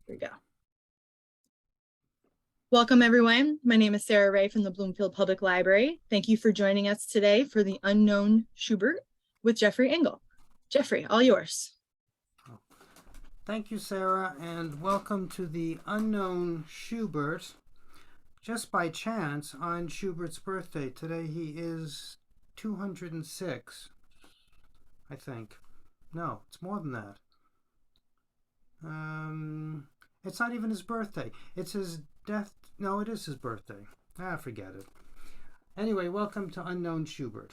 Here we go. Welcome, everyone. My name is Sarah Ray from the Bloomfield Public Library. Thank you for joining us today for the Unknown Schubert with Jeffrey Engel. Jeffrey, all yours. Thank you, Sarah, and welcome to the Unknown Schubert. Just by chance, on Schubert's birthday today, he is 206, I think. No, it's more than that. It's not even his birthday. It's his death. No, it is his birthday. Forget it. Anyway, welcome to Unknown Schubert.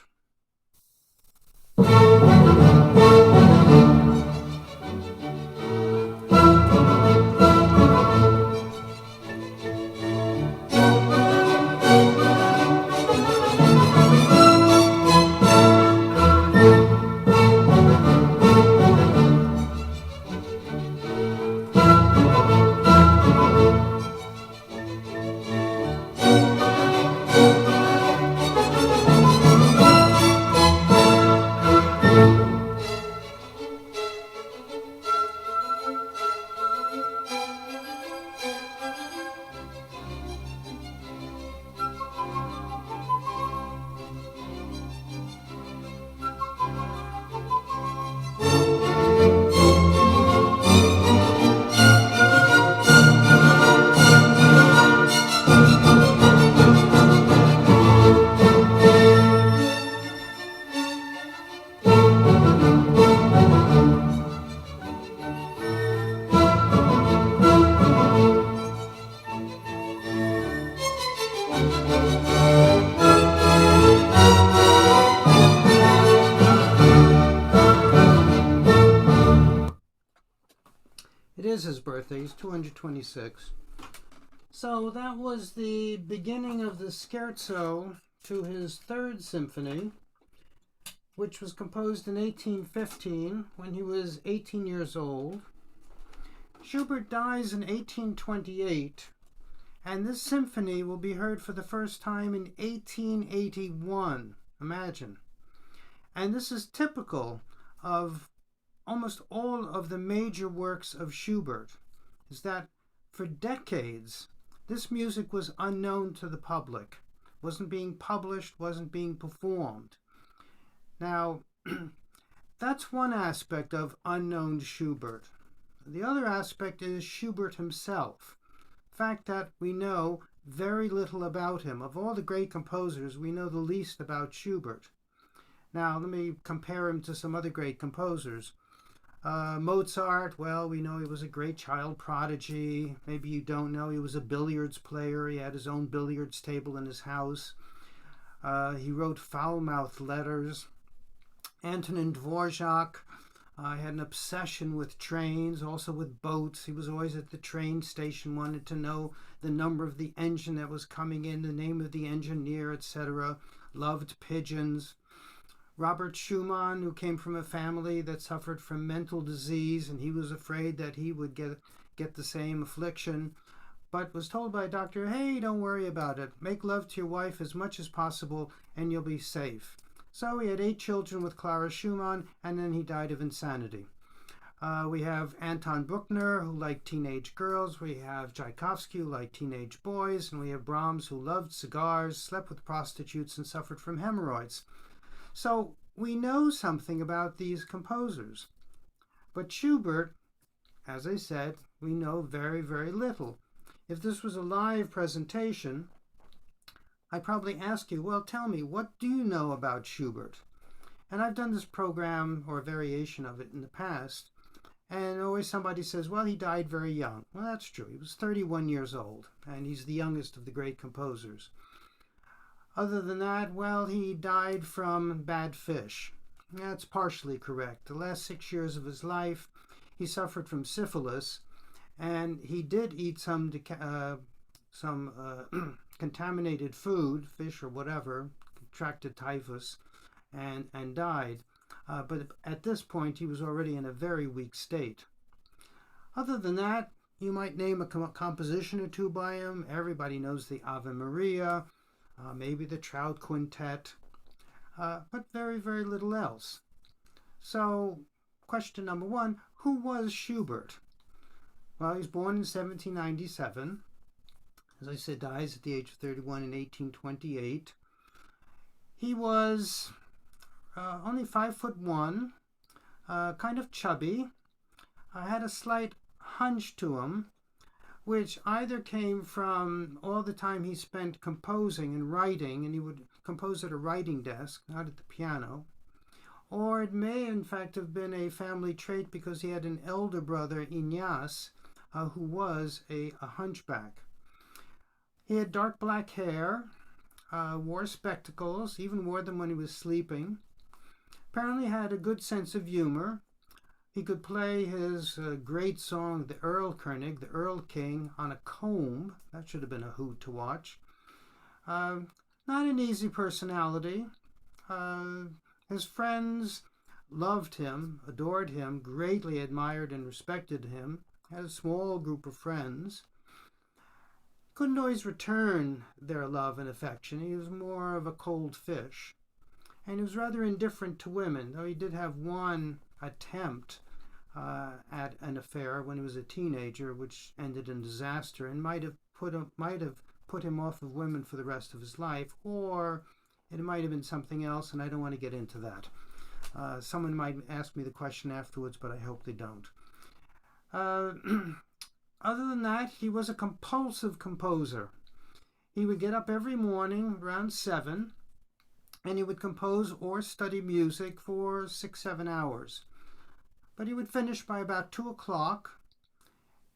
It is his birthday. He's 226. So that was the beginning of the scherzo to his third symphony, which was composed in 1815 when he was 18 years old. Schubert dies in 1828, and this symphony will be heard for the first time in 1881. Imagine. And this is typical of almost all of the major works of Schubert, is that for decades this music was unknown to the public, wasn't being published, wasn't being performed. Now, that's one aspect of Unknown Schubert. The other aspect is Schubert himself. The fact that we know very little about him. Of all the great composers, we know the least about Schubert. Now, let me compare him to some other great composers. Mozart, well, we know he was a great child prodigy. Maybe you don't know, he was a billiards player. He had his own billiards table in his house. He wrote foul-mouthed letters. Antonin Dvorak had an obsession with trains, also with boats. He was always at the train station, wanted to know the number of the engine that was coming in, the name of the engineer, etc. Loved pigeons. Robert Schumann, who came from a family that suffered from mental disease, and he was afraid that he would get the same affliction, but was told by a doctor, hey, don't worry about it. Make love to your wife as much as possible, and you'll be safe. So he had 8 children with Clara Schumann, and then he died of insanity. We have Anton Bruckner, who liked teenage girls. We have Tchaikovsky, who liked teenage boys. And we have Brahms, who loved cigars, slept with prostitutes, and suffered from hemorrhoids. So we know something about these composers. But Schubert, as I said, we know very, very little. If this was a live presentation, I'd probably ask you, well, tell me, what do you know about Schubert? And I've done this program or a variation of it in the past, and always somebody says, well, he died very young. Well, that's true. He was 31 years old, and he's the youngest of the great composers. Other than that, well, he died from bad fish. That's partially correct. The last 6 years of his life, he suffered from syphilis, and he did eat some contaminated food, fish or whatever, contracted typhus, and died. But at this point, he was already in a very weak state. Other than that, you might name a composition or two by him. Everybody knows the Ave Maria, maybe the Trout Quintet, but very, very little else. So, question number 1, who was Schubert? Well, he was born in 1797. As I said, dies at the age of 31 in 1828. He was only 5'1", kind of chubby. Had a slight hunch to him, which either came from all the time he spent composing and writing, and he would compose at a writing desk, not at the piano, or it may in fact have been a family trait because he had an elder brother, Ignace, who was a hunchback. He had dark black hair, wore spectacles, even wore them when he was sleeping. Apparently had a good sense of humor. He could play his great song, the Erlkönig, the Earl King, on a comb. That should have been a hoot to watch. Not an easy personality. His friends loved him, adored him, greatly admired and respected him. Had a small group of friends. Couldn't always return their love and affection. He was more of a cold fish. And he was rather indifferent to women, though he did have one attempt at an affair when he was a teenager, which ended in disaster and might have put him off of women for the rest of his life, or it might have been something else, and I don't want to get into that. Someone might ask me the question afterwards, but I hope they don't. Other than that, he was a compulsive composer. He would get up every morning around 7, and he would compose or study music for 6-7 hours. But he would finish by about 2 o'clock,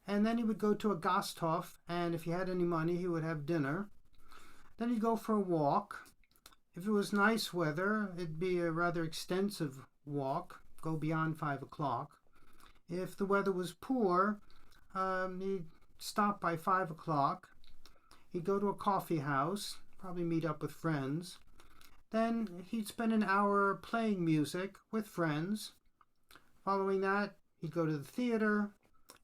and then he would go to a Gasthof, and if he had any money, he would have dinner. Then he'd go for a walk. If it was nice weather, it'd be a rather extensive walk, go beyond 5 o'clock. If the weather was poor, he'd stop by 5 o'clock. He'd go to a coffee house, probably meet up with friends. Then he'd spend an hour playing music with friends. Following that, he'd go to the theater.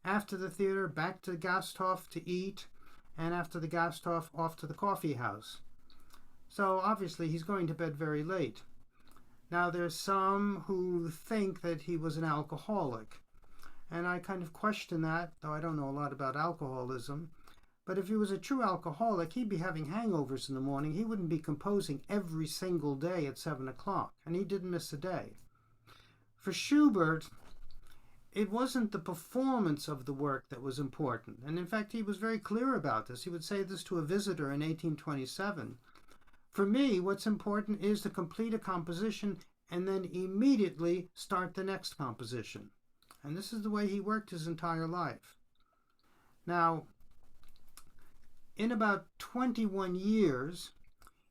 After the theater, back to the Gasthof to eat. And after the Gasthof, off to the coffee house. So obviously he's going to bed very late. Now there's some who think that he was an alcoholic. And I kind of question that, though I don't know a lot about alcoholism. But if he was a true alcoholic, he'd be having hangovers in the morning. He wouldn't be composing every single day at 7 o'clock. And he didn't miss a day. For Schubert, it wasn't the performance of the work that was important. And in fact, he was very clear about this. He would say this to a visitor in 1827. For me, what's important is to complete a composition and then immediately start the next composition. And this is the way he worked his entire life. Now, in about 21 years,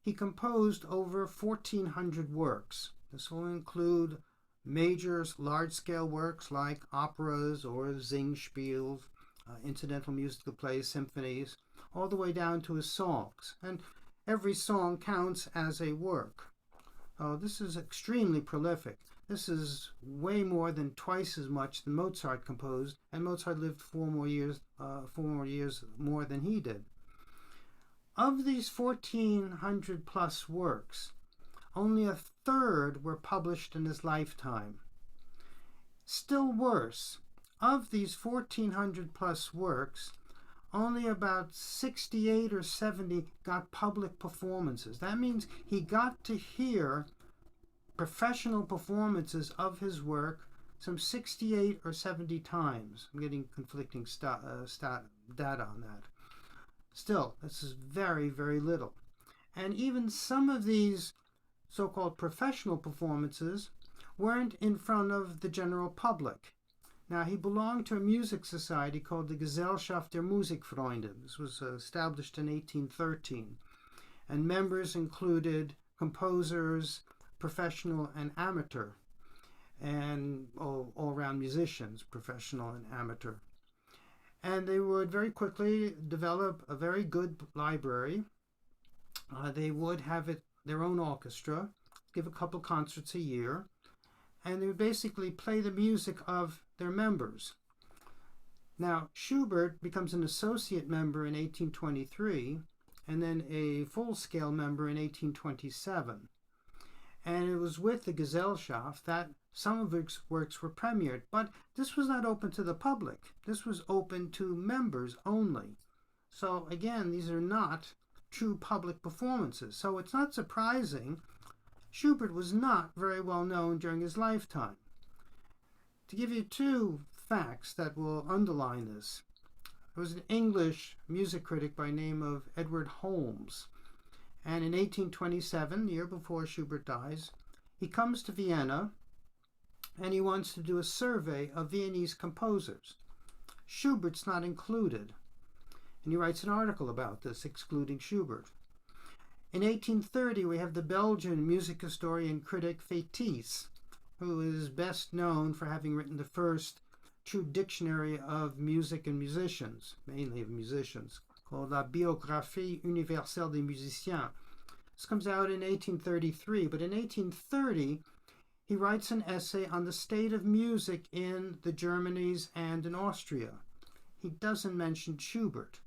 he composed over 1,400 works. This will include major, large-scale works like operas or Singspiels, incidental musical plays, symphonies, all the way down to his songs. And every song counts as a work. This is extremely prolific. This is way more than twice as much than Mozart composed, and Mozart lived 4 more years more than he did. Of these 1,400 plus works, only a third were published in his lifetime. Still worse, of these 1,400 plus works, only about 68 or 70 got public performances. That means he got to hear professional performances of his work some 68 or 70 times. I'm getting conflicting data on that. Still, this is very, very little. And even some of these so-called professional performances weren't in front of the general public. Now, he belonged to a music society called the Gesellschaft der Musikfreunde. This was established in 1813. And members included composers, professional and amateur, and all-round musicians, professional and amateur. And they would very quickly develop a very good library. They would have their own orchestra, give a couple concerts a year, and they would basically play the music of their members. Now, Schubert becomes an associate member in 1823, and then a full-scale member in 1827. And it was with the Gesellschaft, that Some of his works were premiered, but this was not open to the public. This was open to members only. So again, these are not true public performances. So it's not surprising Schubert was not very well known during his lifetime. To give you two facts that will underline this, there was an English music critic by the name of Edward Holmes. And in 1827, the year before Schubert dies, he comes to Vienna and he wants to do a survey of Viennese composers. Schubert's not included. And he writes an article about this, excluding Schubert. In 1830, we have the Belgian music historian critic Fétis, who is best known for having written the first true dictionary of music and musicians, mainly of musicians, called La Biographie universelle des musiciens. This comes out in 1833, but in 1830, he writes an essay on the state of music in the Germanies and in Austria. He doesn't mention Schubert.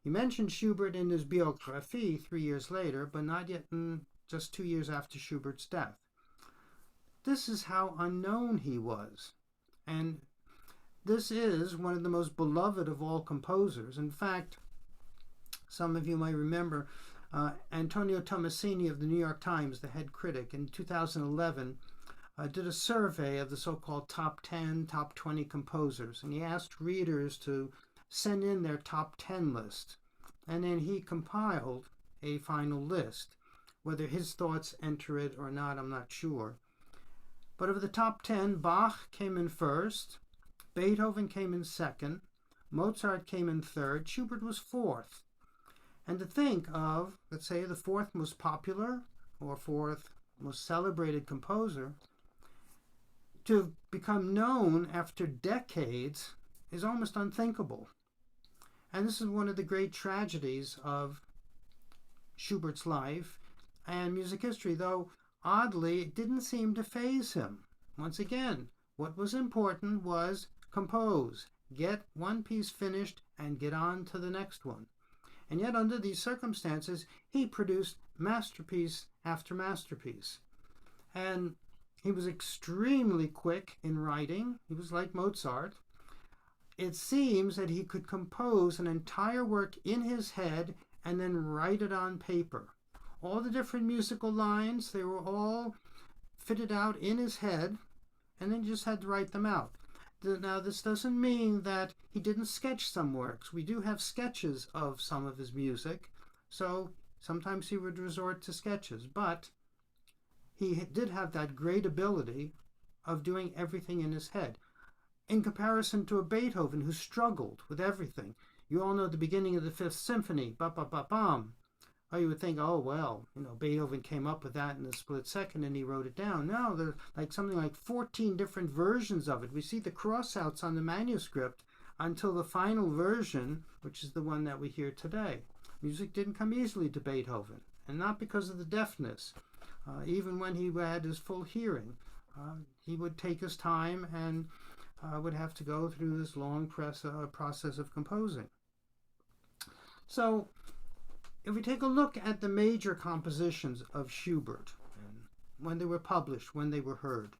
He mentioned Schubert in his Biographie 3 years later, but not yet just 2 years after Schubert's death. This is how unknown he was. And this is one of the most beloved of all composers. In fact, some of you might remember Antonio Tomasini of the New York Times, the head critic, in 2011 did a survey of the so-called top 10, top 20 composers. And he asked readers to send in their top 10 list. And then he compiled a final list. Whether his thoughts enter it or not, I'm not sure. But of the top 10, Bach came in first, Beethoven came in second, Mozart came in third, Schubert was fourth. And to think of, let's say, the fourth most popular or fourth most celebrated composer, to have become known after decades is almost unthinkable. And this is one of the great tragedies of Schubert's life and music history, though oddly it didn't seem to faze him. Once again, what was important was compose, get one piece finished and get on to the next one. And yet under these circumstances, he produced masterpiece after masterpiece. And he was extremely quick in writing. He was like Mozart. It seems that he could compose an entire work in his head and then write it on paper. All the different musical lines, they were all fitted out in his head, and then he just had to write them out. Now, this doesn't mean that he didn't sketch some works. We do have sketches of some of his music, so sometimes he would resort to sketches, but he did have that great ability of doing everything in his head. In comparison to a Beethoven who struggled with everything. You all know the beginning of the Fifth Symphony, ba-ba-ba-bam. Oh, you would think, oh, well, Beethoven came up with that in a split second and he wrote it down. No, there's something like 14 different versions of it. We see the crossouts on the manuscript until the final version, which is the one that we hear today. Music didn't come easily to Beethoven, and not because of the deafness. Even when he had his full hearing, he would take his time and would have to go through this long process of composing. So, if we take a look at the major compositions of Schubert, and when they were published, when they were heard,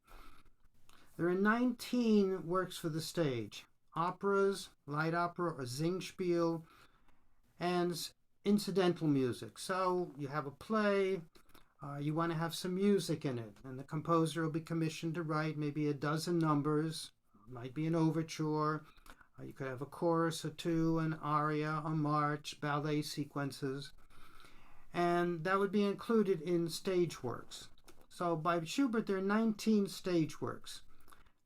there are 19 works for the stage, operas, light opera or Singspiel, and incidental music. So you have a play, you want to have some music in it, and the composer will be commissioned to write maybe a dozen numbers. It might be an overture. You could have a chorus or two, an aria, a march, ballet sequences, and that would be included in stage works. So by Schubert, there are 19 stage works.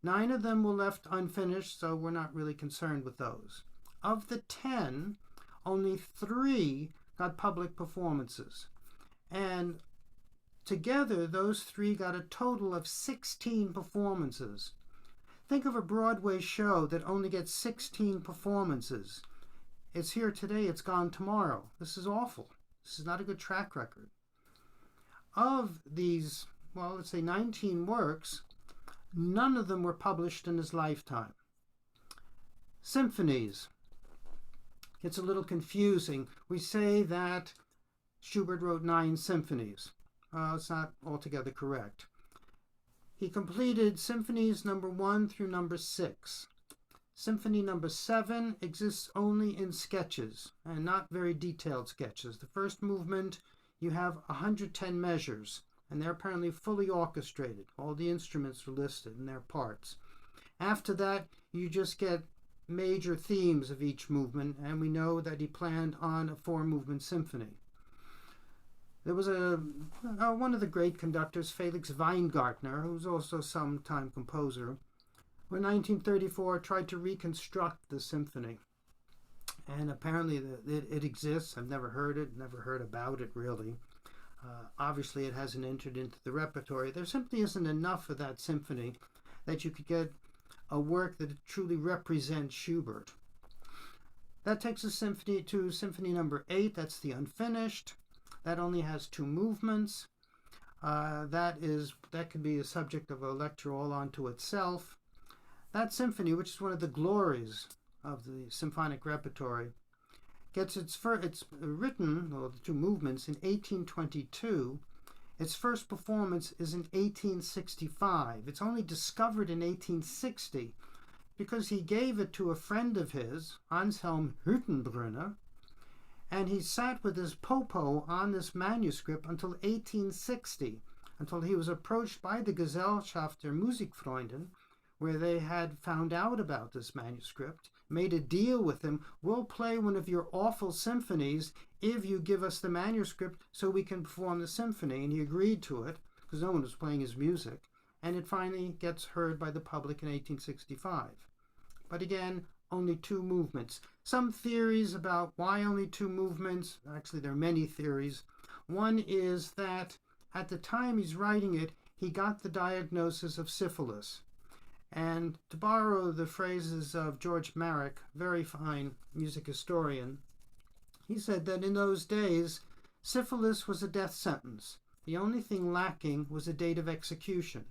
9 of them were left unfinished, so we're not really concerned with those. Of the 10, only 3 got public performances. And together, those 3 got a total of 16 performances. Think of a Broadway show that only gets 16 performances. It's here today, it's gone tomorrow. This is awful. This is not a good track record. Of these, well, let's say 19 works, none of them were published in his lifetime. Symphonies. It's a little confusing. We say that Schubert wrote 9 symphonies. It's not altogether correct. He completed symphonies number 1 through number 6. Symphony number 7 exists only in sketches, and not very detailed sketches. The first movement, you have 110 measures, and they're apparently fully orchestrated. All the instruments are listed in their parts. After that, you just get major themes of each movement, and we know that he planned on a 4-movement symphony. There was one of the great conductors, Felix Weingartner, who was also some time composer, who in 1934 tried to reconstruct the symphony. And apparently it exists. I've never heard it, never heard about it really. Obviously it hasn't entered into the repertory. There simply isn't enough of that symphony that you could get a work that truly represents Schubert. That takes us to symphony number 8. That's the unfinished. That only has 2 movements. That could be a subject of a lecture all unto itself. That symphony, which is one of the glories of the symphonic repertory, it's written, or the 2 movements, in 1822. Its first performance is in 1865. It's only discovered in 1860 because he gave it to a friend of his, Anselm Hüttenbrunner, and he sat with his popo on this manuscript until 1860, until he was approached by the Gesellschaft der Musikfreunden, where they had found out about this manuscript, made a deal with him. We'll play one of your awful symphonies if you give us the manuscript so we can perform the symphony. And he agreed to it because no one was playing his music. And it finally gets heard by the public in 1865. But again, only 2 movements. Some theories about why only 2 movements. Actually, there are many theories. One is that at the time he's writing it, he got the diagnosis of syphilis. And to borrow the phrases of George Marek, very fine music historian, he said that in those days, syphilis was a death sentence. The only thing lacking was a date of execution.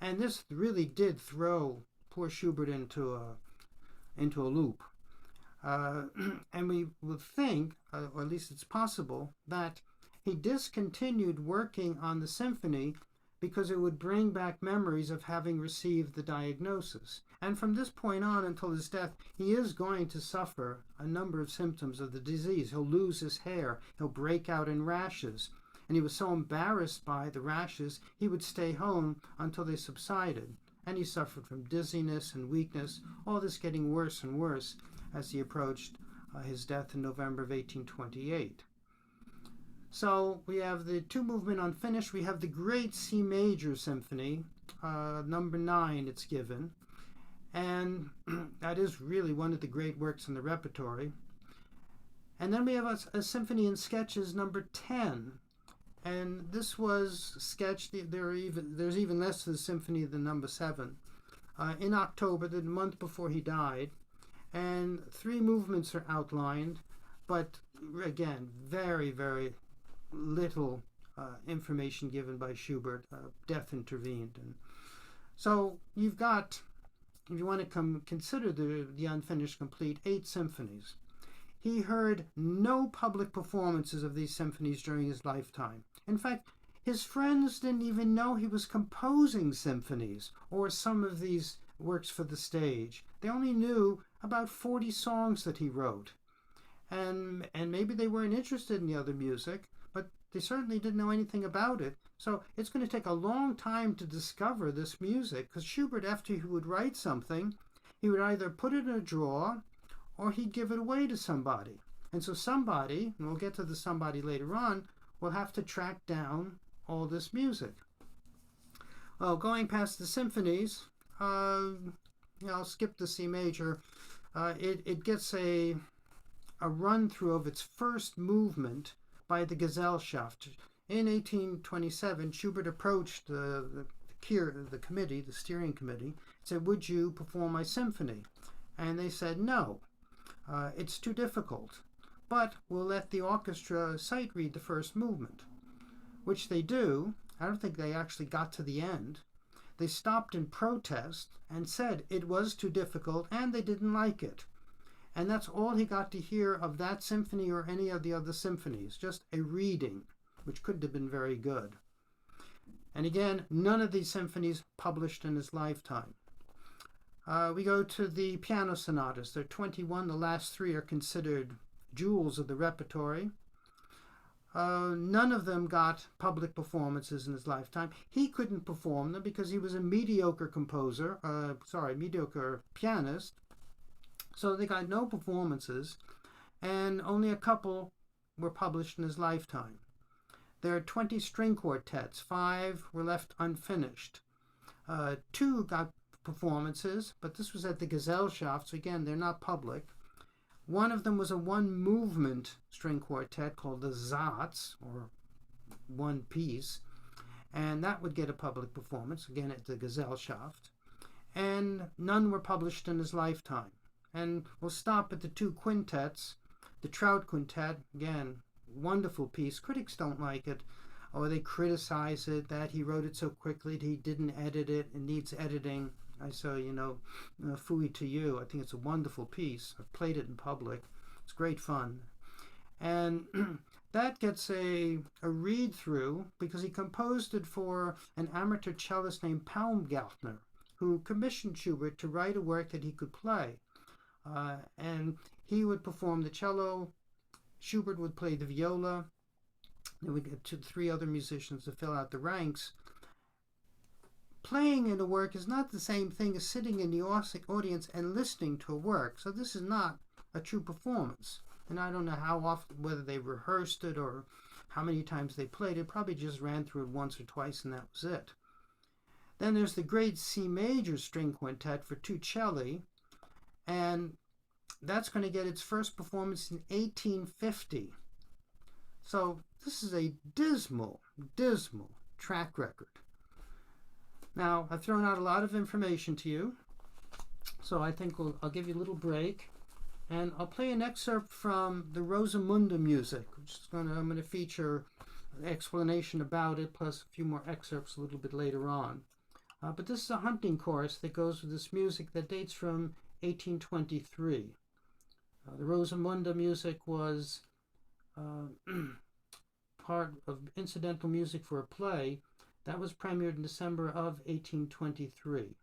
And this really did throw poor Schubert into a loop. And we would think, or at least it's possible, that he discontinued working on the symphony because it would bring back memories of having received the diagnosis. And from this point on until his death, he is going to suffer a number of symptoms of the disease. He'll lose his hair, he'll break out in rashes, and he was so embarrassed by the rashes, he would stay home until they subsided. And he suffered from dizziness and weakness, all this getting worse and worse as he approached his death in November of 1828. So we have the 2-movement unfinished. We have the great C major symphony, number 9 it's given. And that is really one of the great works in the repertory. And then we have a symphony in sketches, number 10. And this was sketched, there's even less to the symphony than number 7, in October, the month before he died. And 3 movements are outlined, but again, very, very little information given by Schubert. Death intervened. And so you've got, if you want to consider the unfinished complete, 8 symphonies. He heard no public performances of these symphonies during his lifetime. In fact, his friends didn't even know he was composing symphonies or some of these works for the stage. They only knew about 40 songs that he wrote. And maybe they weren't interested in the other music, but they certainly didn't know anything about it. So it's going to take a long time to discover this music, because Schubert, after he would write something, he would either put it in a drawer or he'd give it away to somebody. And so somebody, and we'll get to the somebody later on, will have to track down all this music. Well, going past the symphonies, I'll skip the C major. It gets a run-through of its first movement by the Gesellschaft. In 1827, Schubert approached the committee, the steering committee, said, "Would you perform my symphony?" And they said, "No, it's too difficult, but we'll let the orchestra sight read the first movement," which they do. I don't think they actually got to the end. They stopped in protest and said it was too difficult and they didn't like it. And that's all he got to hear of that symphony or any of the other symphonies, just a reading, which couldn't have been very good. And again, none of these symphonies published in his lifetime. We go to the piano sonatas. There are 21. The last 3 are considered jewels of the repertory. None of them got public performances in his lifetime. He couldn't perform them because he was a mediocre mediocre pianist. So they got no performances, and only a couple were published in his lifetime. There are 20 string quartets. 5 were left unfinished. 2 got performances, but this was at the Gesellschaft, so again, they're not public. One of them was a one-movement string quartet called the Satz, or one piece, and that would get a public performance, again at the Gesellschaft. And none were published in his lifetime. And we'll stop at the 2 quintets. The Trout Quintet, again, wonderful piece. Critics don't like it, or they criticize it, that he wrote it so quickly that he didn't edit it, it needs editing. I say, phooey to you. I think it's a wonderful piece. I've played it in public. It's great fun. And that gets a read-through because he composed it for an amateur cellist named Baumgartner, who commissioned Schubert to write a work that he could play. And he would perform the cello, Schubert would play the viola, then we get 3 other musicians to fill out the ranks. Playing in a work is not the same thing as sitting in the audience and listening to a work, so this is not a true performance. And I don't know how often, whether they rehearsed it or how many times they played it. Probably just ran through it once or twice and that was it. Then there's the great C major string quintet for 2 celli, and that's going to get its first performance in 1850. So this is a dismal, dismal track record. Now, I've thrown out a lot of information to you, so I think I'll give you a little break, and I'll play an excerpt from the Rosamunde music, which is I'm going to feature an explanation about it, plus a few more excerpts a little bit later on. But this is a hunting chorus that goes with this music that dates from 1823. The Rosamunde music was part of incidental music for a play that was premiered in December of 1823.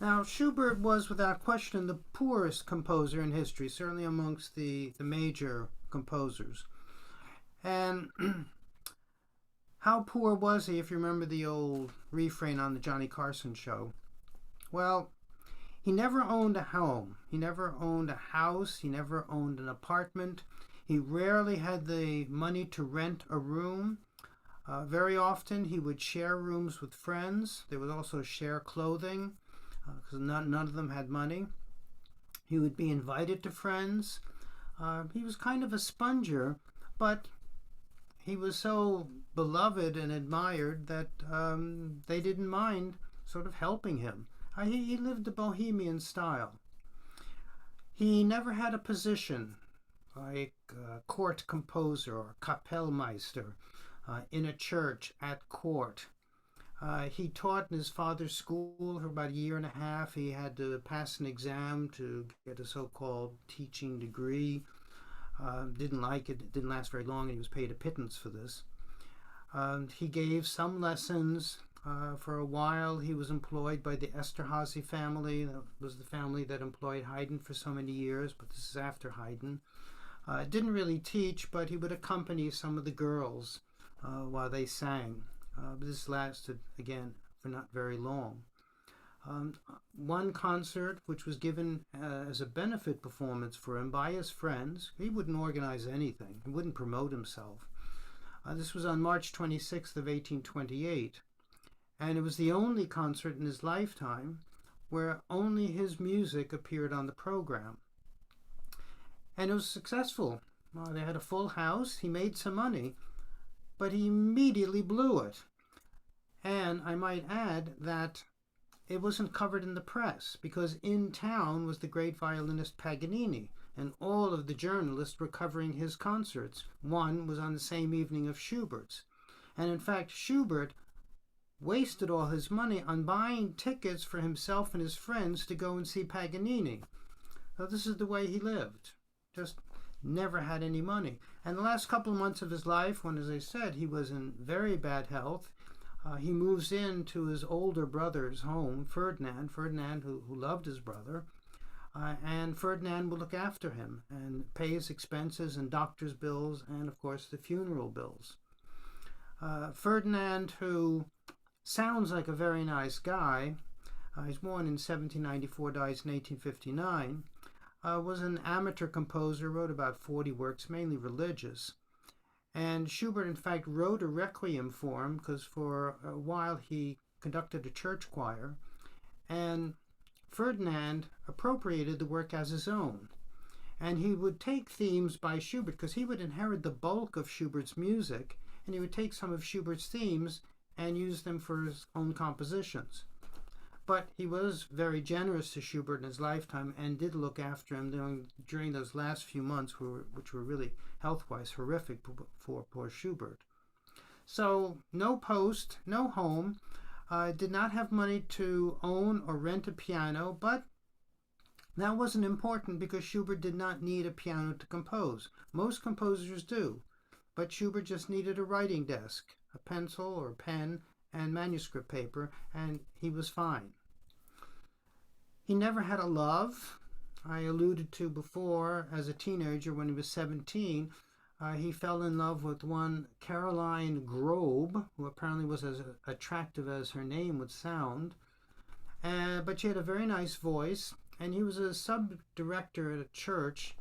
Now, Schubert was without question the poorest composer in history, certainly amongst the major composers. And how poor was he, if you remember the old refrain on the Johnny Carson show? Well, he never owned a home. He never owned a house. He never owned an apartment. He rarely had the money to rent a room. Very often he would share rooms with friends. They would also share clothing because none of them had money. He would be invited to friends. He was kind of a sponger, but he was so beloved and admired that they didn't mind sort of helping him. He lived a bohemian style. He never had a position like court composer or Kapellmeister in a church at court. He taught in his father's school for about a year and a half. He had to pass an exam to get a so-called teaching degree. Didn't like it. It didn't last very long, and he was paid a pittance for this. He gave some lessons. For a while, he was employed by the Esterhazy family. That was the family that employed Haydn for so many years, but this is after Haydn. Didn't really teach, but he would accompany some of the girls while they sang. But this lasted, again, for not very long. One concert, which was given as a benefit performance for him by his friends, he wouldn't organize anything. He wouldn't promote himself. This was on March 26th of 1828, and it was the only concert in his lifetime where only his music appeared on the program. And it was successful. They had a full house. He made some money, but he immediately blew it. And I might add that it wasn't covered in the press because in town was the great violinist Paganini, and all of the journalists were covering his concerts. One was on the same evening of Schubert's. And in fact, Schubert wasted all his money on buying tickets for himself and his friends to go and see Paganini. So this is the way he lived. Just never had any money. And the last couple of months of his life, when, as I said, he was in very bad health, he moves into his older brother's home, Ferdinand, who loved his brother, and Ferdinand will look after him and pay his expenses and doctor's bills and, of course, the funeral bills. Ferdinand, who sounds like a very nice guy, he's born in 1794, dies in 1859, was an amateur composer, wrote about 40 works, mainly religious. And Schubert, in fact, wrote a requiem for him because for a while he conducted a church choir. And Ferdinand appropriated the work as his own. And he would take themes by Schubert because he would inherit the bulk of Schubert's music, and he would take some of Schubert's themes and use them for his own compositions. But he was very generous to Schubert in his lifetime and did look after him during those last few months, which were really health-wise horrific for poor Schubert. So no post, no home, did not have money to own or rent a piano, but that wasn't important because Schubert did not need a piano to compose. Most composers do, but Schubert just needed a writing desk, a pencil or pen, and manuscript paper, and he was fine. He never had a love. I alluded to before, as a teenager when he was 17, he fell in love with one Caroline Grobe, who apparently was as attractive as her name would sound. But she had a very nice voice, and he was a sub-director at a church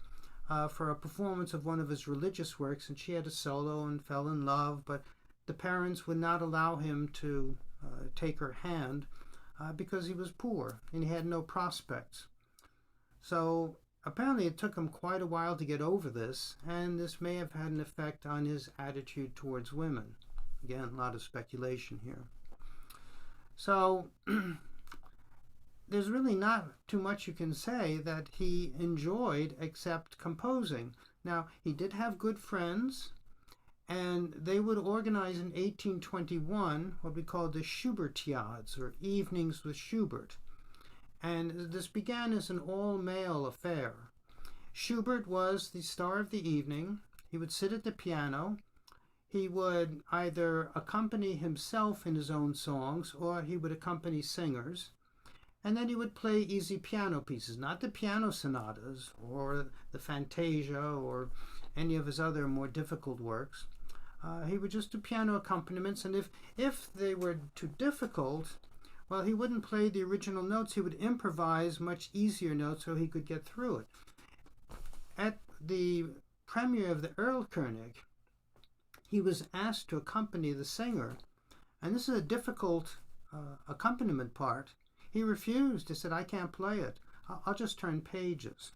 for a performance of one of his religious works, and she had a solo and fell in love, but the parents would not allow him to take her hand because he was poor and he had no prospects. So apparently it took him quite a while to get over this, and this may have had an effect on his attitude towards women. Again, a lot of speculation here. So there's really not too much you can say that he enjoyed except composing. Now, he did have good friends, and they would organize in 1821 what we call the Schubertiads, or Evenings with Schubert. And this began as an all-male affair. Schubert was the star of the evening. He would sit at the piano. He would either accompany himself in his own songs, or he would accompany singers. And then he would play easy piano pieces, not the piano sonatas, or the Fantasia, or any of his other more difficult works. He would just do piano accompaniments, and if they were too difficult, well, he wouldn't play the original notes. He would improvise much easier notes so he could get through it. At the premiere of the Erlkönig, he was asked to accompany the singer, and this is a difficult accompaniment part. He refused. He said, "I can't play it. I'll just turn pages."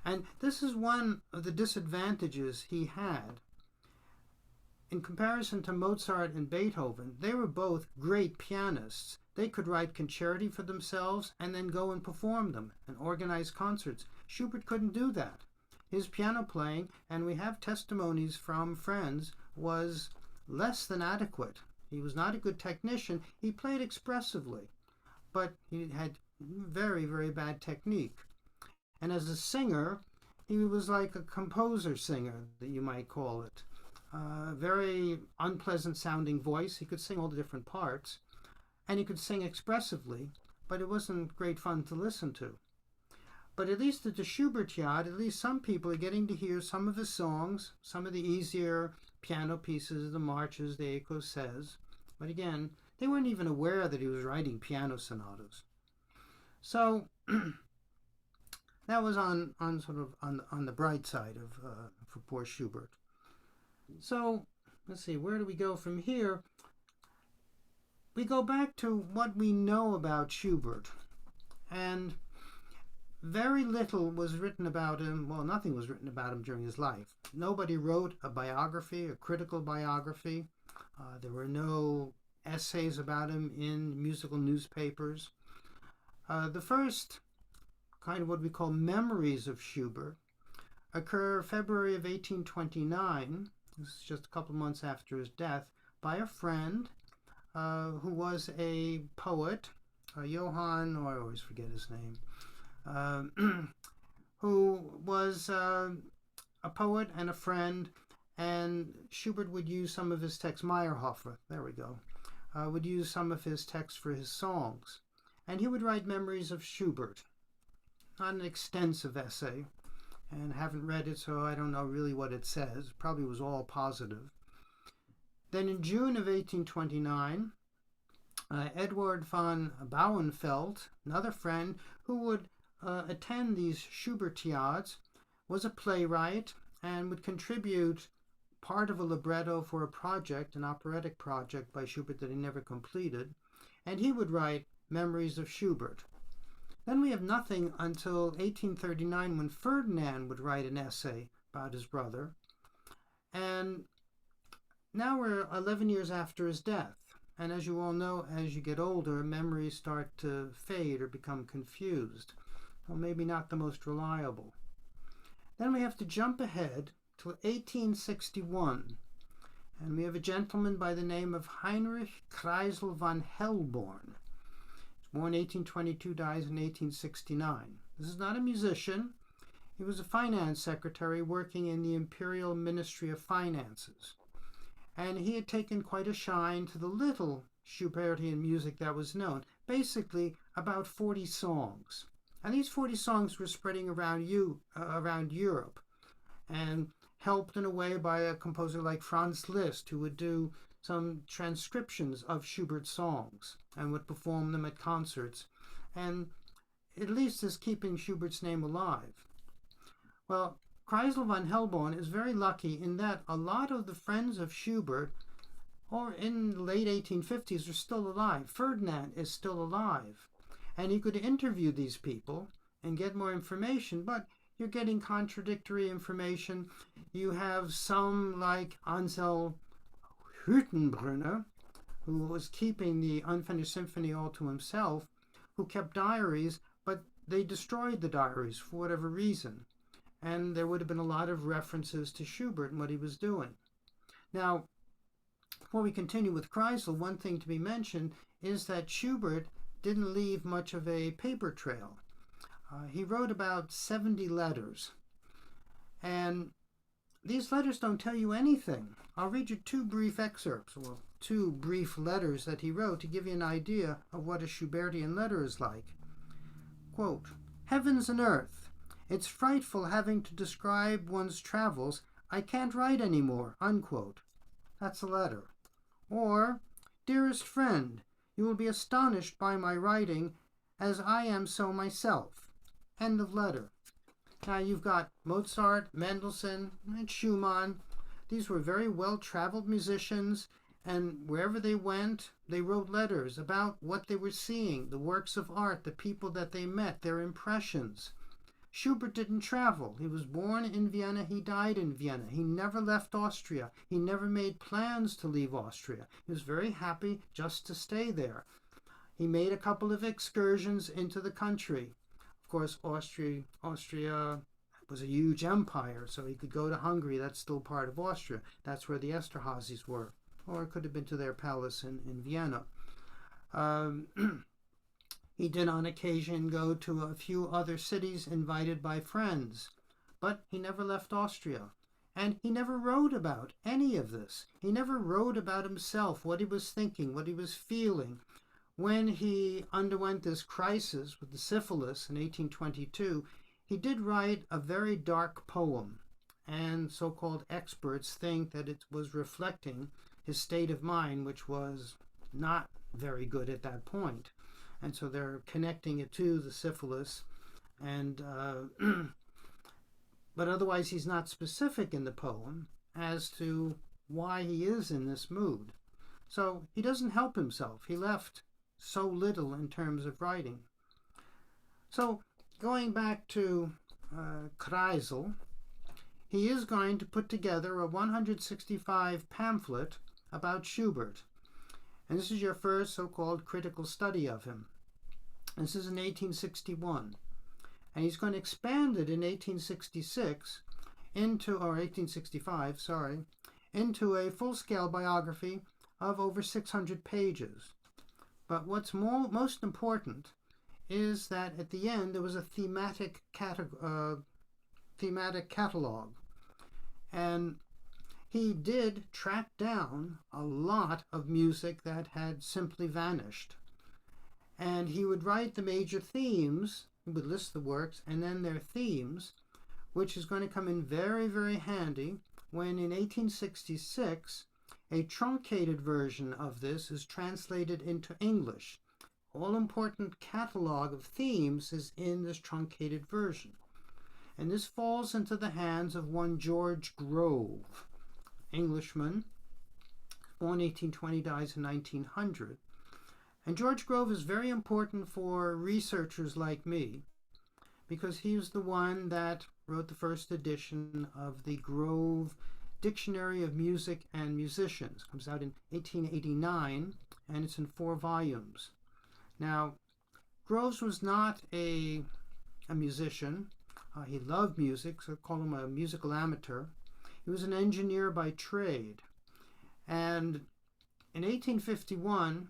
And this is one of the disadvantages he had. In comparison to Mozart and Beethoven, they were both great pianists. They could write concerti for themselves and then go and perform them and organize concerts. Schubert couldn't do that. His piano playing, and we have testimonies from friends, was less than adequate. He was not a good technician. He played expressively, but he had very, very bad technique. And as a singer, he was like a composer singer, that you might call it. Very unpleasant sounding voice. He could sing all the different parts, and he could sing expressively, but it wasn't great fun to listen to. But at least at the Schubertiad, at least some people are getting to hear some of his songs, some of the easier piano pieces, the marches, the écossaises. But again, they weren't even aware that he was writing piano sonatas. So that was on the bright side for poor Schubert. So let's see, where do we go from here? We go back to what we know about Schubert, and very little was written about him. Well, nothing was written about him during his life. Nobody wrote a biography, a critical biography. There were no essays about him in musical newspapers. The first kind of what we call memories of Schubert occur February of 1829. This is just a couple months after his death, by a friend who was a poet, Johann, or I always forget his name, who was a poet and a friend, and Schubert would use some of his texts, Meyerhofer, there we go, would use some of his texts for his songs. And he would write memories of Schubert. Not an extensive essay, and haven't read it, so I don't know really what it says. Probably was all positive. Then in June of 1829, Edward von Bauenfeld, another friend who would attend these Schubertiads, was a playwright and would contribute part of a libretto for a project, an operatic project by Schubert that he never completed, and he would write memories of Schubert. Then we have nothing until 1839, when Ferdinand would write an essay about his brother. And now we're 11 years after his death. And as you all know, as you get older, memories start to fade or become confused. Well, maybe not the most reliable. Then we have to jump ahead to 1861. And we have a gentleman by the name of Heinrich Kreisel von Hellborn. Born 1822, dies in 1869. This is not a musician. He was a finance secretary working in the Imperial Ministry of Finances. And he had taken quite a shine to the little Schubertian music that was known. Basically, about 40 songs. And these 40 songs were spreading around Europe, and helped in a way by a composer like Franz Liszt, who would do some transcriptions of Schubert's songs and would perform them at concerts, and at least is keeping Schubert's name alive. Well, Kreisel von Hellborn is very lucky in that a lot of the friends of Schubert, or in the late 1850s, are still alive. Ferdinand is still alive, and he could interview these people and get more information, but you're getting contradictory information. You have some like Ansel Hüttenbrunner, who was keeping the unfinished symphony all to himself, who kept diaries, but they destroyed the diaries for whatever reason. And there would have been a lot of references to Schubert and what he was doing. Now, before we continue with Kreisel, one thing to be mentioned is that Schubert didn't leave much of a paper trail. He wrote about 70 letters, and these letters don't tell you anything. I'll read you two brief excerpts, or two brief letters that he wrote to give you an idea of what a Schubertian letter is like. Quote, "Heavens and earth, it's frightful having to describe one's travels. I can't write anymore," unquote. That's a letter. Or, "Dearest friend, you will be astonished by my writing, as I am so myself." End of letter. Now you've got Mozart, Mendelssohn, and Schumann. These were very well-traveled musicians, and wherever they went, they wrote letters about what they were seeing, the works of art, the people that they met, their impressions. Schubert didn't travel. He was born in Vienna. He died in Vienna. He never left Austria. He never made plans to leave Austria. He was very happy just to stay there. He made a couple of excursions into the country. Of course, Austria was a huge empire, so he could go to Hungary. That's still part of Austria. That's where the Esterházys were. Or it could have been to their palace in Vienna. He did on occasion go to a few other cities invited by friends, but he never left Austria. And he never wrote about any of this. He never wrote about himself, what he was thinking, what he was feeling. When he underwent this crisis with the syphilis in 1822, he did write a very dark poem, and so-called experts think that it was reflecting his state of mind, which was not very good at that point. And so they're connecting it to the syphilis, and but otherwise he's not specific in the poem as to why he is in this mood. So he doesn't help himself. He left so little in terms of writing. So going back to Kreisel, he is going to put together a 165 pamphlet about Schubert. And this is your first so-called critical study of him. This is in 1861. And he's going to expand it in 1866 or 1865, sorry, into a full-scale biography of over 600 pages. But what's most important is that at the end there was a thematic catalog. And he did track down a lot of music that had simply vanished. And he would write the major themes, he would list the works, and then their themes, which is going to come in very, very handy when in 1866 a truncated version of this is translated into English. All-important catalog of themes is in this truncated version. And this falls into the hands of one George Grove, Englishman, born 1820, dies in 1900. And George Grove is very important for researchers like me because he was the one that wrote the first edition of the Grove Dictionary of Music and Musicians. It comes out in 1889, and it's in 4 volumes. Now, Groves was not a musician. He loved music, so I call him a musical amateur. He was an engineer by trade. And in 1851,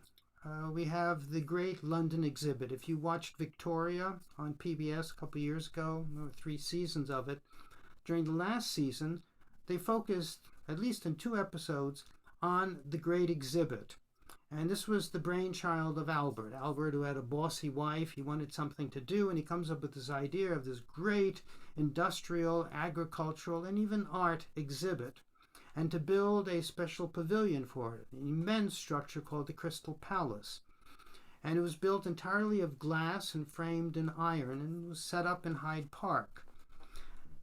we have the great London exhibit. If you watched Victoria on PBS a couple years ago, there were 3 seasons of it. During the last season, they focused, at least in 2 episodes, on the great exhibit. And this was the brainchild of Albert. Albert, who had a bossy wife, he wanted something to do, and he comes up with this idea of this great industrial, agricultural, and even art exhibit, and to build a special pavilion for it, an immense structure called the Crystal Palace. And it was built entirely of glass and framed in iron, and was set up in Hyde Park.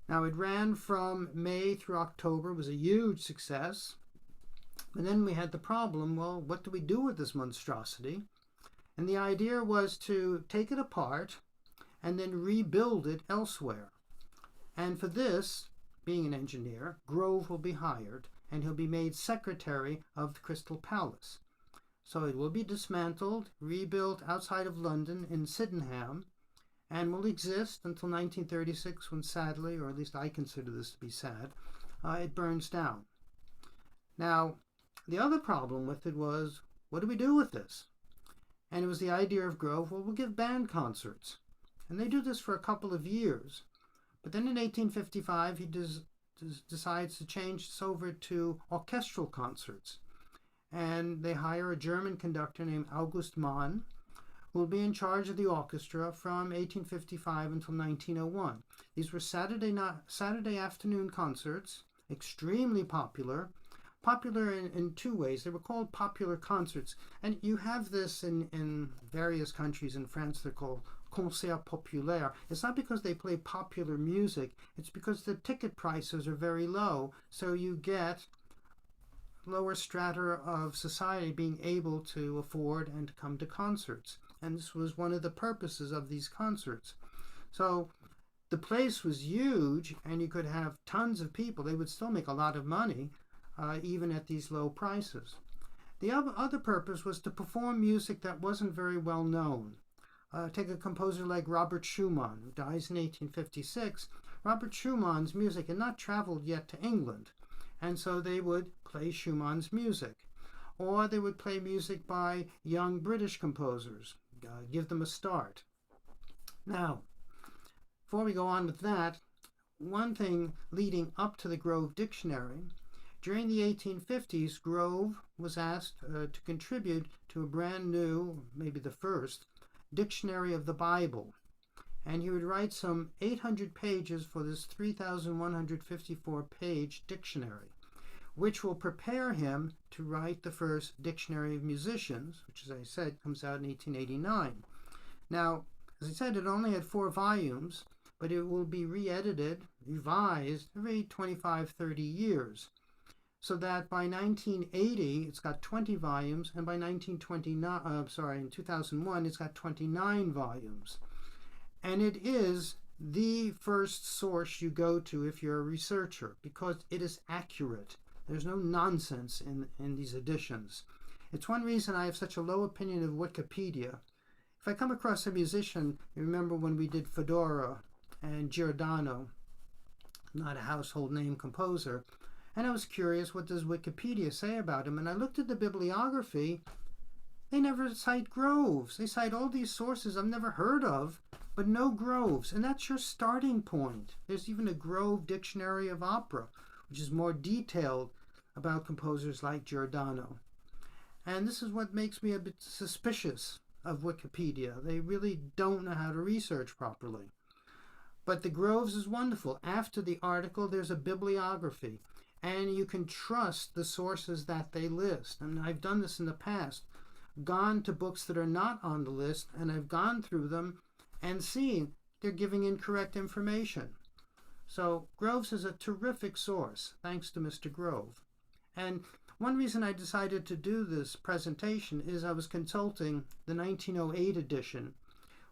Now, it ran from May through October, was a huge success. And then we had the problem, well, what do we do with this monstrosity? And the idea was to take it apart and then rebuild it elsewhere. And for this, being an engineer, Grove will be hired, and he'll be made secretary of the Crystal Palace. So it will be dismantled, rebuilt outside of London in Sydenham, and will exist until 1936 when sadly, or at least I consider this to be sad, it burns down. Now, the other problem with it was, what do we do with this? And it was the idea of Grove, well, we'll give band concerts. And they do this for a couple of years. But then in 1855, he decides to change this over to orchestral concerts. And they hire a German conductor named August Mann, who will be in charge of the orchestra from 1855 until 1901. These were Saturday afternoon concerts, extremely popular. Popular in 2 ways. They were called popular concerts. And you have this in various countries. In France, they're called concert populaire. It's not because they play popular music, it's because the ticket prices are very low, so you get lower strata of society being able to afford and to come to concerts. And this was one of the purposes of these concerts. So the place was huge, and you could have tons of people. They would still make a lot of money, even at these low prices. The other purpose was to perform music that wasn't very well known. Take a composer like Robert Schumann, who dies in 1856. Robert Schumann's music had not traveled yet to England, and so they would play Schumann's music. Or they would play music by young British composers, give them a start. Now, before we go on with that, one thing leading up to the Grove Dictionary, during the 1850s, Grove was asked to contribute to a brand new, maybe the first, dictionary of the Bible. And he would write some 800 pages for this 3,154-page dictionary, which will prepare him to write the first Dictionary of Musicians, which, as I said, comes out in 1889. Now, as I said, it only had 4 volumes, but it will be re-edited, revised every 25, 30 years. So that by 1980, it's got 20 volumes, and by in 2001, it's got 29 volumes. And it is the first source you go to if you're a researcher, because it is accurate. There's no nonsense in these editions. It's one reason I have such a low opinion of Wikipedia. If I come across a musician, you remember when we did Fedora and Giordano, not a household name composer, and I was curious, what does Wikipedia say about him? And I looked at the bibliography. They never cite Groves. They cite all these sources I've never heard of, but no Groves. And that's your starting point. There's even a Grove Dictionary of Opera, which is more detailed about composers like Giordano. And this is what makes me a bit suspicious of Wikipedia. They really don't know how to research properly. But the Groves is wonderful. After the article, there's a bibliography, and you can trust the sources that they list. And I've done this in the past, gone to books that are not on the list, and I've gone through them and seen they're giving incorrect information. So Groves is a terrific source, thanks to Mr. Grove. And one reason I decided to do this presentation is I was consulting the 1908 edition,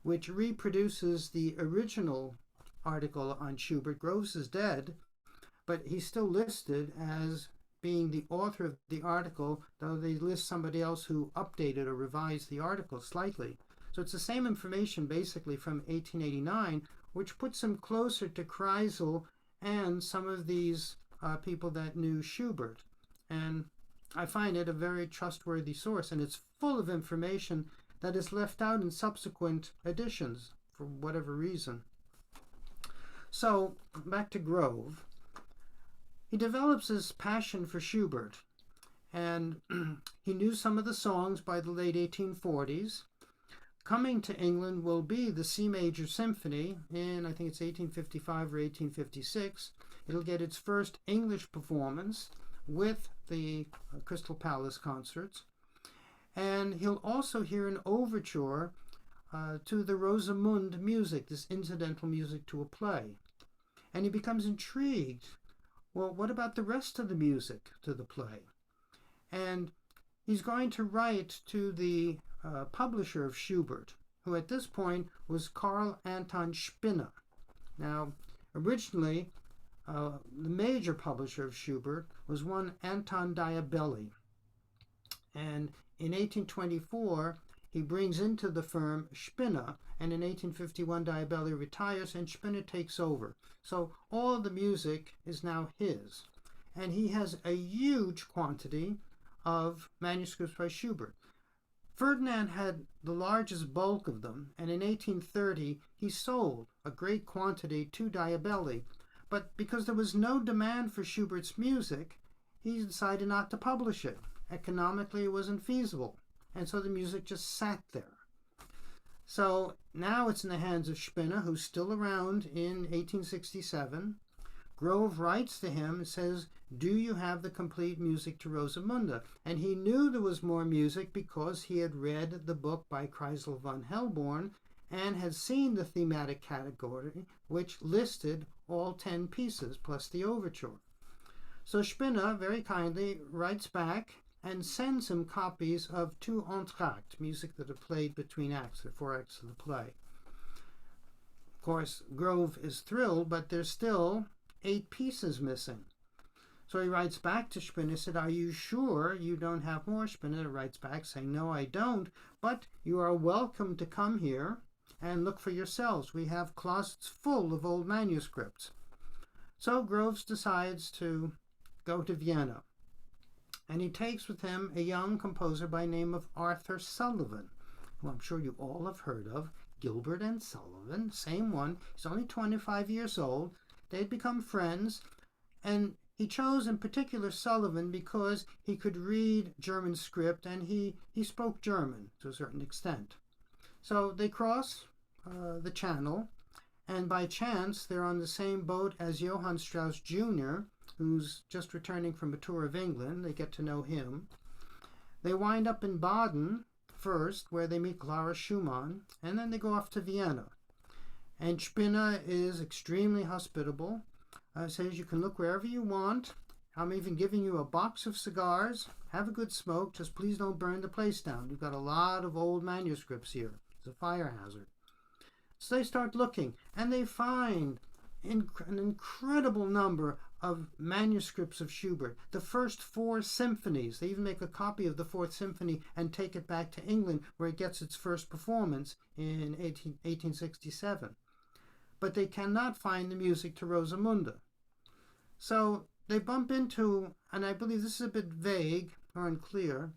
which reproduces the original article on Schubert. Groves is dead, but he's still listed as being the author of the article, though they list somebody else who updated or revised the article slightly. So it's the same information basically from 1889, which puts him closer to Kreisel and some of these people that knew Schubert. And I find it a very trustworthy source, and it's full of information that is left out in subsequent editions for whatever reason. So back to Grove. He develops his passion for Schubert, and he knew some of the songs by the late 1840s. Coming to England will be the C Major Symphony in, I think it's 1855 or 1856. It'll get its first English performance with the Crystal Palace concerts. And he'll also hear an overture to the Rosamunde music, this incidental music to a play. And he becomes intrigued. Well, what about the rest of the music to the play? And he's going to write to the publisher of Schubert, who at this point was Karl Anton Spinner. Now, originally, the major publisher of Schubert was one Anton Diabelli. And in 1824, he brings into the firm Spinner, and in 1851, Diabelli retires and Spinner takes over. So all the music is now his. And he has a huge quantity of manuscripts by Schubert. Ferdinand had the largest bulk of them, and in 1830 he sold a great quantity to Diabelli. But because there was no demand for Schubert's music, he decided not to publish it. Economically, it wasn't feasible, and so the music just sat there. So now it's in the hands of Spinner, who's still around in 1867. Grove writes to him and says, "Do you have the complete music to Rosamunde?" And he knew there was more music because he had read the book by Kreisel von Hellborn, and had seen the thematic category, which listed all 10 pieces plus the overture. So Spinner very kindly writes back and sends him copies of 2 entr'actes, music that are played between acts, the 4 acts of the play. Of course, Grove is thrilled, but there's still 8 pieces missing. So he writes back to Spinner, said, "Are you sure you don't have more?" Spinner writes back saying, "No, I don't, but you are welcome to come here and look for yourselves. We have closets full of old manuscripts." So Groves decides to go to Vienna, and he takes with him a young composer by name of Arthur Sullivan, who I'm sure you all have heard of, Gilbert and Sullivan, same one. He's only 25 years old. They'd become friends, and he chose in particular Sullivan because he could read German script and he spoke German to a certain extent. So they cross the channel, and by chance they're on the same boat as Johann Strauss Jr., who's just returning from a tour of England. They get to know him. They wind up in Baden first, where they meet Clara Schumann, and then they go off to Vienna. And Spinner is extremely hospitable. Says you can look wherever you want. I'm even giving you a box of cigars. Have a good smoke. Just please don't burn the place down. You've got a lot of old manuscripts here. It's a fire hazard. So they start looking, and they find an incredible number of manuscripts of Schubert. The first 4 symphonies. They even make a copy of the 4th Symphony and take it back to England, where it gets its first performance in 1867. But they cannot find the music to Rosamunde. So they bump into, and I believe this is a bit vague or unclear,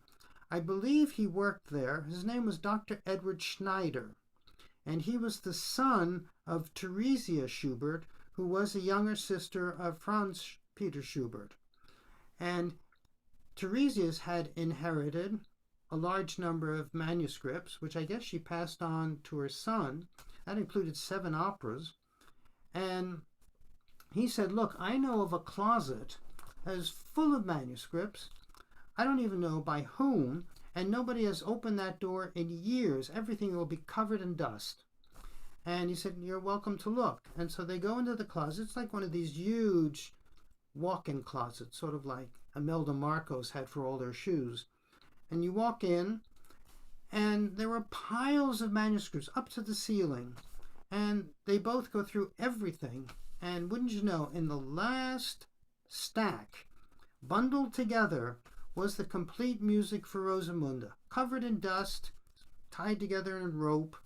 I believe he worked there. His name was Dr. Edward Schneider, and he was the son of Theresia Schubert, who was a younger sister of Franz Peter Schubert. And Theresias had inherited a large number of manuscripts, which I guess she passed on to her son. That included 7 operas. And he said, "Look, I know of a closet that is full of manuscripts. I don't even know by whom, and nobody has opened that door in years. Everything will be covered in dust." And he said, "You're welcome to look." And so they go into the closet. It's like one of these huge walk-in closets, sort of like Imelda Marcos had for all their shoes. And you walk in, and there were piles of manuscripts up to the ceiling. And they both go through everything. And wouldn't you know, in the last stack, bundled together, was the complete music for Rosamunde, covered in dust, tied together in rope,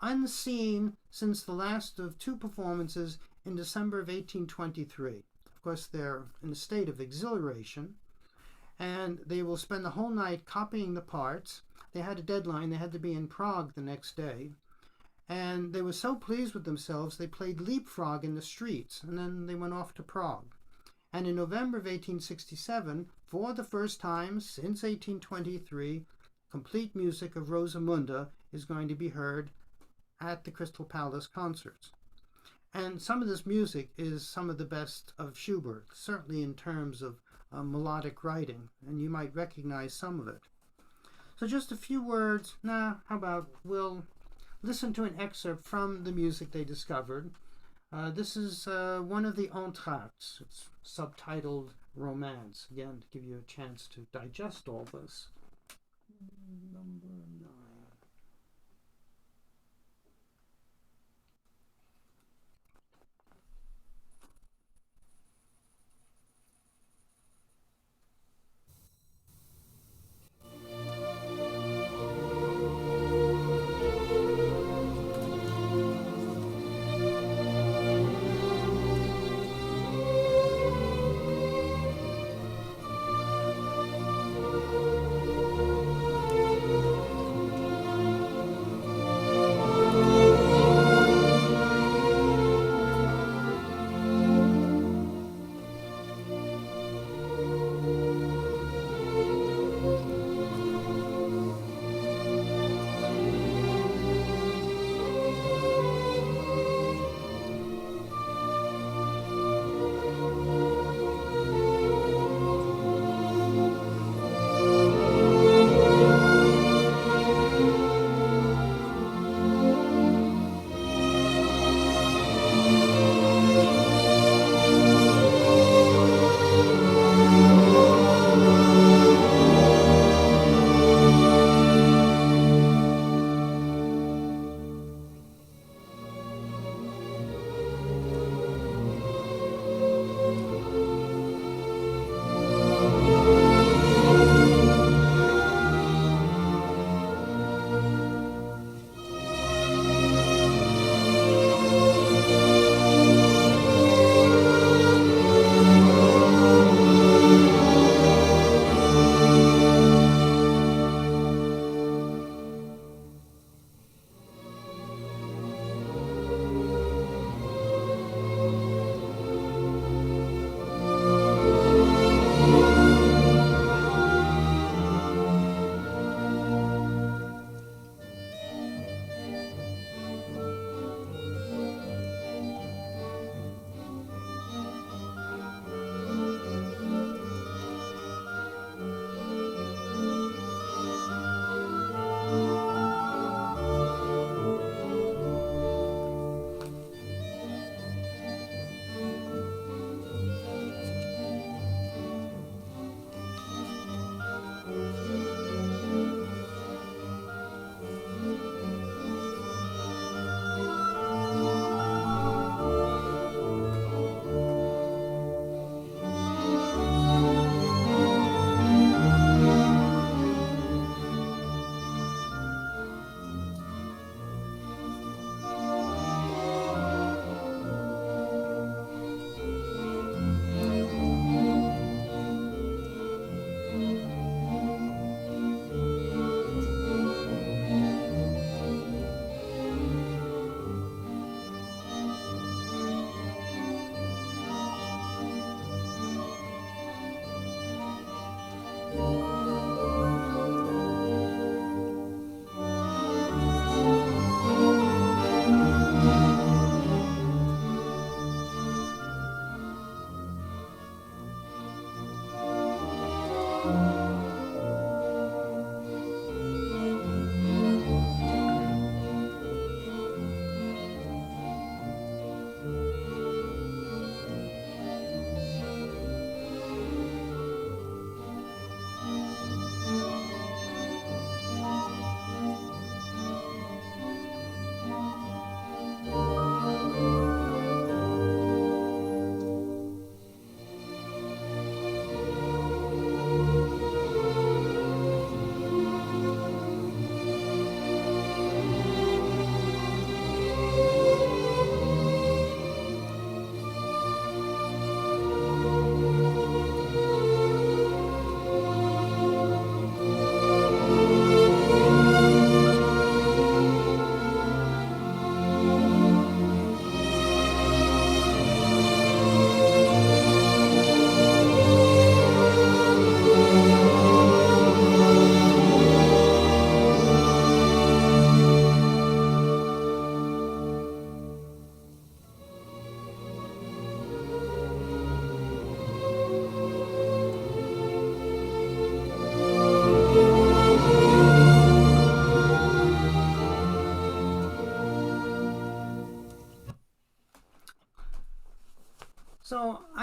unseen since the last of 2 performances in December of 1823. Of course, they're in a state of exhilaration, and they will spend the whole night copying the parts. They had a deadline. They had to be in Prague the next day. And they were so pleased with themselves, they played leapfrog in the streets, and then they went off to Prague. And in November of 1867, for the first time since 1823, complete music of Rosamunde is going to be heard at the Crystal Palace concerts. And some of this music is some of the best of Schubert, certainly in terms of melodic writing, and you might recognize some of it. So just a few words. How about we'll listen to an excerpt from the music they discovered. This is one of the entr'actes. It's subtitled Romance, again, to give you a chance to digest all this. Number 9.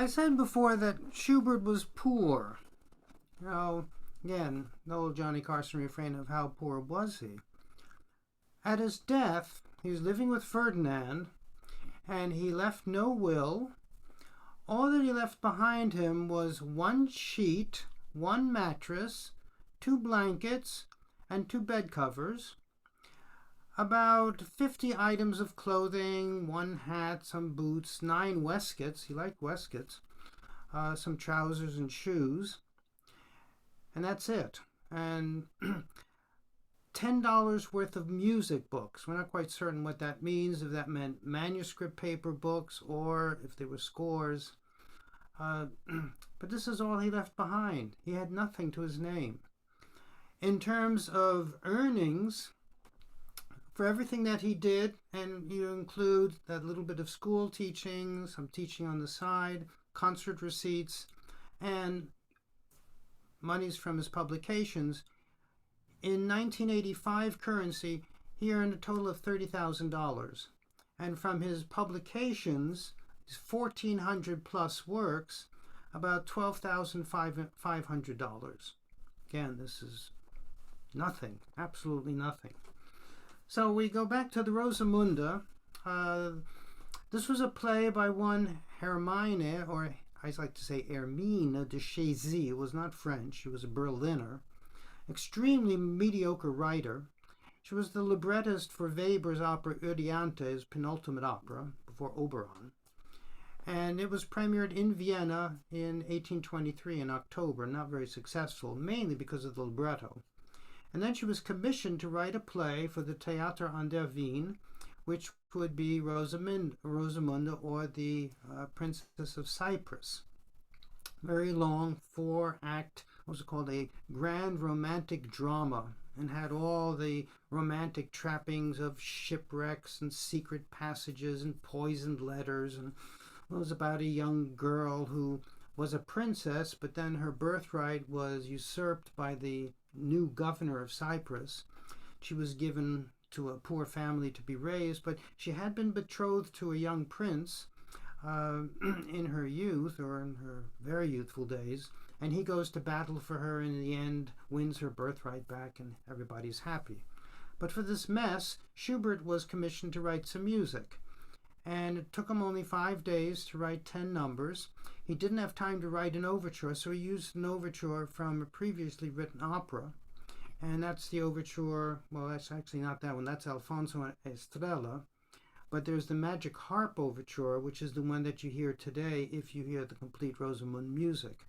I said before that Schubert was poor. Again, the old Johnny Carson refrain of how poor was he? At his death, he was living with Ferdinand, and he left no will. All that he left behind him was one sheet, one mattress, 2 blankets, and 2 bed covers, about 50 items of clothing, 1 hat, some boots, 9 waistcoats, he liked waistcoats, some trousers and shoes, and that's it. And $10 worth of music books. We're not quite certain what that means, if that meant manuscript paper books or if they were scores. But this is all he left behind. He had nothing to his name. In terms of earnings, for everything that he did, and you include that little bit of school teaching, some teaching on the side, concert receipts, and monies from his publications, in 1985 currency, he earned a total of $30,000. And from his publications, his 1,400 plus works, about $12,500. Again, this is nothing, absolutely nothing. So we go back to the Rosamunde. This was a play by one Hermine, or I like to say Hermine de Chézy. It was not French, she was a Berliner. Extremely mediocre writer. She was the librettist for Weber's opera Eurydice, his penultimate opera, before Oberon. And it was premiered in Vienna in 1823 in October, not very successful, mainly because of the libretto. And then she was commissioned to write a play for the Theater an der Wien, which would be Rosamunde, or the Princess of Cyprus. Very long, 4-act, what was it called, a grand romantic drama, and had all the romantic trappings of shipwrecks and secret passages and poisoned letters. And it was about a young girl who was a princess, but then her birthright was usurped by the new governor of Cyprus. She was given to a poor family to be raised, but she had been betrothed to a young prince in her youth, or in her very youthful days, and he goes to battle for her, and in the end wins her birthright back, and everybody's happy. But for this mess, Schubert was commissioned to write some music, and it took him only 5 days to write 10 numbers. He didn't have time to write an overture, so he used an overture from a previously written opera, and that's the overture, well, that's actually not that one, that's Alfonso and Estrella, but there's the Magic Harp Overture, which is the one that you hear today if you hear the complete Rosamunde music,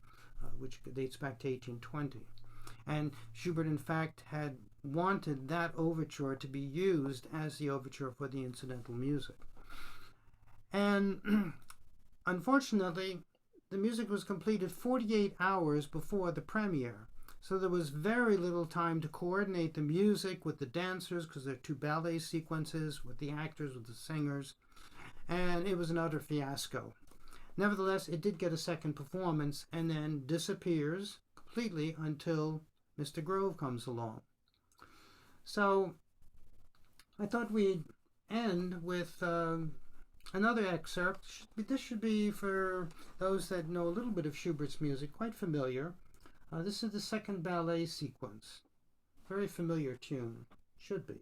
which dates back to 1820. And Schubert, in fact, had wanted that overture to be used as the overture for the incidental music. And unfortunately, the music was completed 48 hours before the premiere. So there was very little time to coordinate the music with the dancers, because there are 2 ballet sequences, with the actors, with the singers, and it was an utter fiasco. Nevertheless, it did get a second performance and then disappears completely until Mr. Grove comes along. So I thought we'd end with another excerpt. This should be, for those that know a little bit of Schubert's music, quite familiar. This is the second ballet sequence. Very familiar tune. Should be.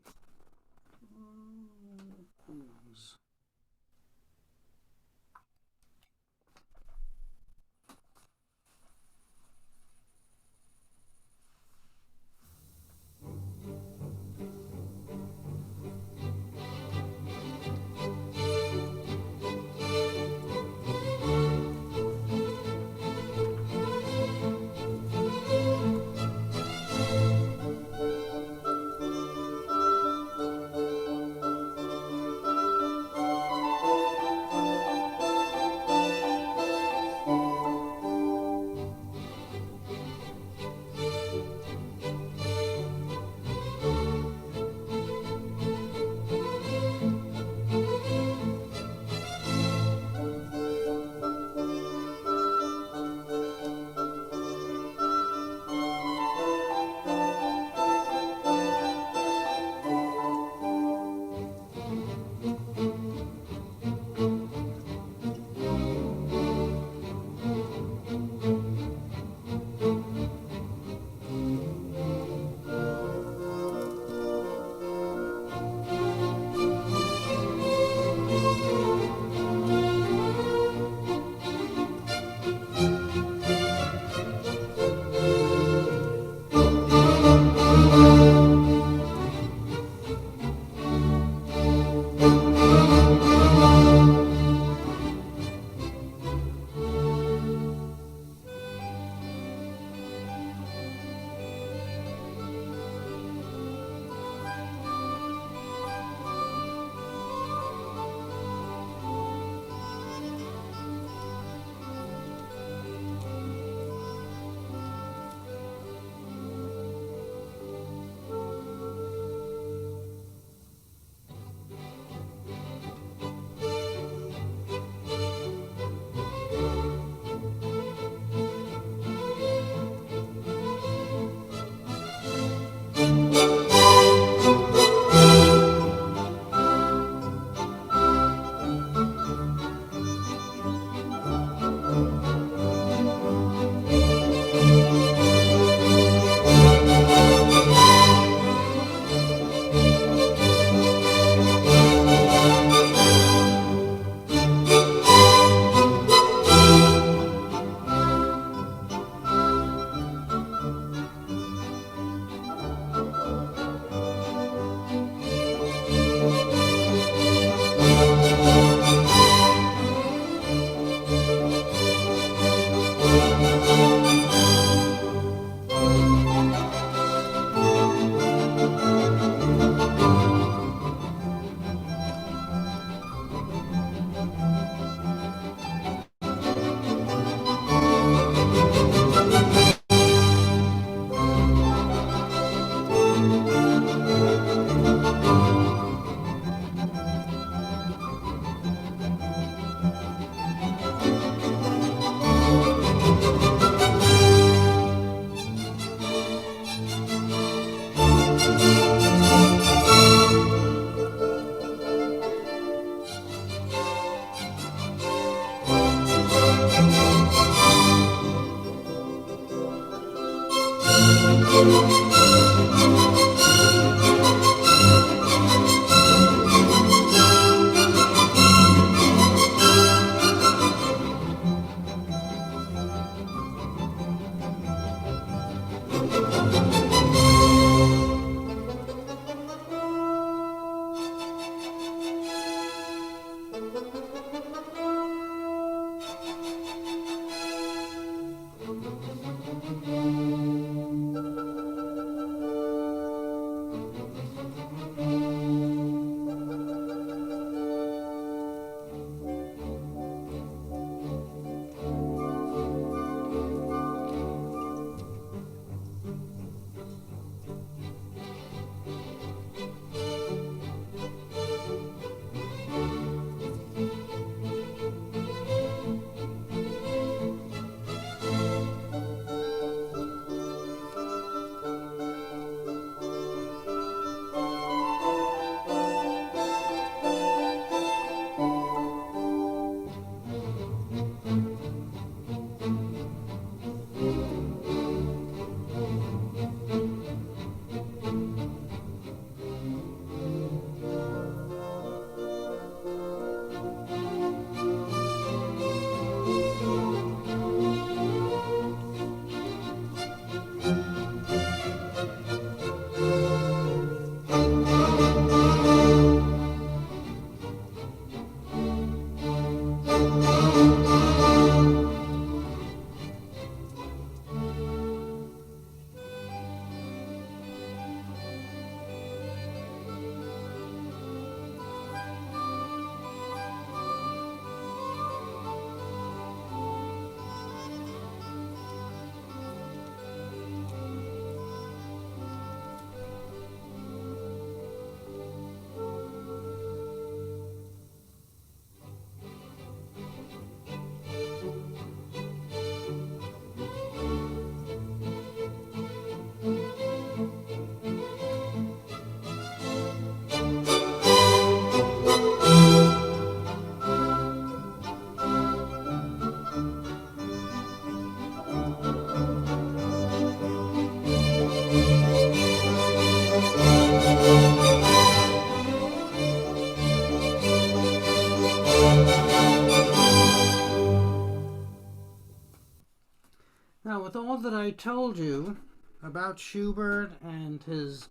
Now, with all that I told you about Schubert and his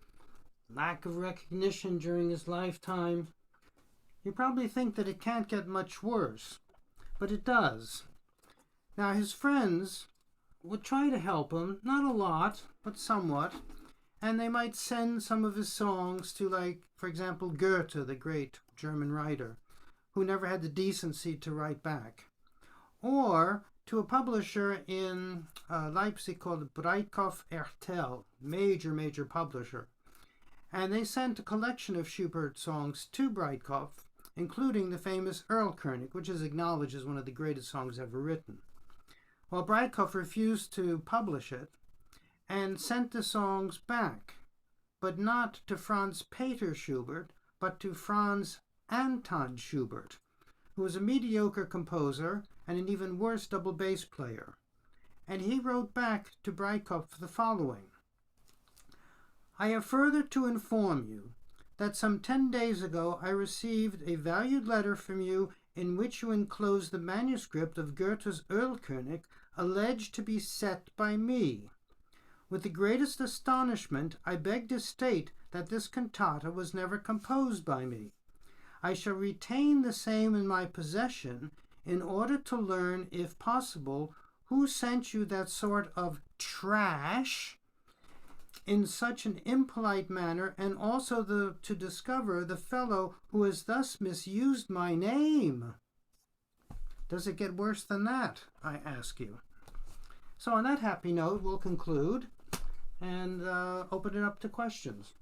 lack of recognition during his lifetime, you probably think that it can't get much worse, but it does. Now, his friends would try to help him, not a lot, but somewhat, and they might send some of his songs to, like, for example, Goethe, the great German writer, who never had the decency to write back, or to a publisher in Leipzig called Breitkopf Ertel, major publisher. And they sent a collection of Schubert songs to Breitkopf, including the famous Erlkönig, which is acknowledged as one of the greatest songs ever written. Well, Breitkopf refused to publish it and sent the songs back, but not to Franz Peter Schubert, but to Franz Anton Schubert, who was a mediocre composer and an even worse double bass player. And he wrote back to Breitkopf the following: I have further to inform you that some 10 days ago I received a valued letter from you in which you enclosed the manuscript of Goethe's Erlkönig, alleged to be set by me. With the greatest astonishment, I beg to state that this cantata was never composed by me. I shall retain the same in my possession in order to learn, if possible, who sent you that sort of trash in such an impolite manner, and also to discover the fellow who has thus misused my name. Does it get worse than that, I ask you? So on that happy note, we'll conclude and open it up to questions.